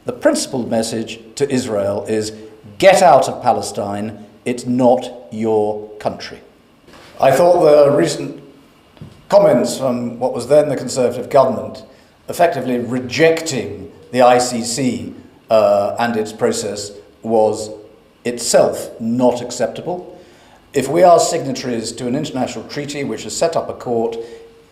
The principal message to Israel is, get out of Palestine, it's not your country. I thought the recent comments from what was then the Conservative government, effectively rejecting the ICC and its process, was itself not acceptable. If we are signatories to an international treaty which has set up a court,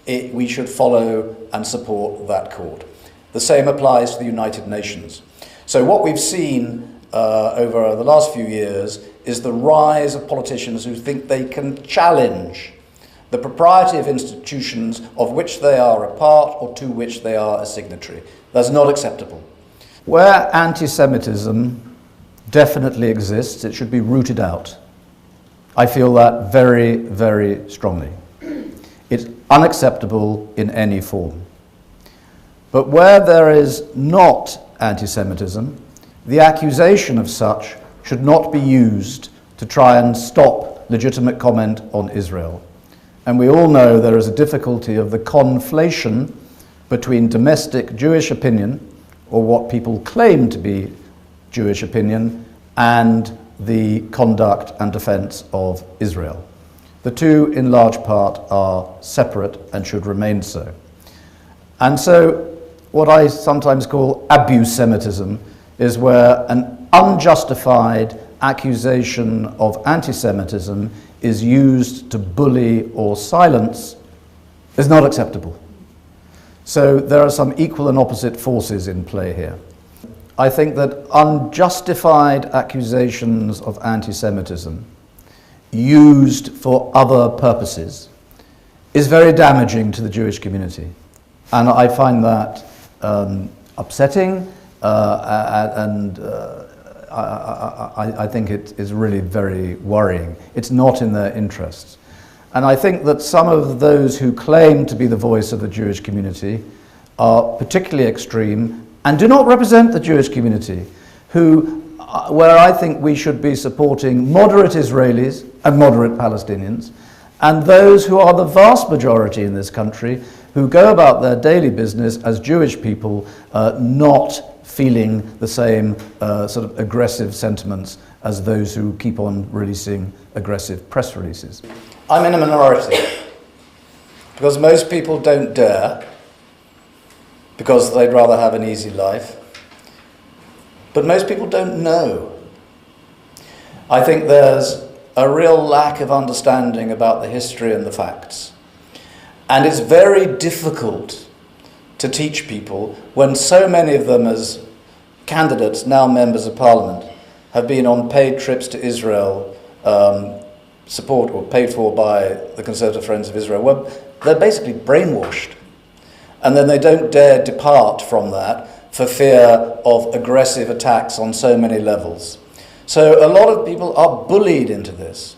we should follow and support that court. The same applies to the United Nations. So what we've seen over the last few years is the rise of politicians who think they can challenge the propriety of institutions of which they are a part or to which they are a signatory. That's not acceptable. Where anti-Semitism definitely exists, it should be rooted out. I feel that very, very strongly. It's unacceptable in any form. But where there is not anti-Semitism, the accusation of such should not be used to try and stop legitimate comment on Israel. And we all know there is a difficulty of the conflation between domestic Jewish opinion, or what people claim to be Jewish opinion, and the conduct and defense of Israel. The two, in large part, are separate and should remain so. And so, what I sometimes call abuse Semitism is where an unjustified accusation of anti-Semitism is used to bully or silence is not acceptable. So there are some equal and opposite forces in play here. I think that unjustified accusations of anti-Semitism used for other purposes is very damaging to the Jewish community. And I find that upsetting, and I think it is really very worrying. It's not in their interests. And I think that some of those who claim to be the voice of the Jewish community are particularly extreme and do not represent the Jewish community, where I think we should be supporting moderate Israelis and moderate Palestinians, and those who are the vast majority in this country who go about their daily business as Jewish people, not feeling the same sort of aggressive sentiments as those who keep on releasing aggressive press releases. I'm in a minority because most people don't dare, because they'd rather have an easy life. But most people don't know. I think there's a real lack of understanding about the history and the facts. And it's very difficult to teach people when so many of them, as candidates, now members of parliament, have been on paid trips to Israel, support or paid for by the Conservative Friends of Israel. Well, they're basically brainwashed. And then they don't dare depart from that for fear of aggressive attacks on so many levels. So a lot of people are bullied into this.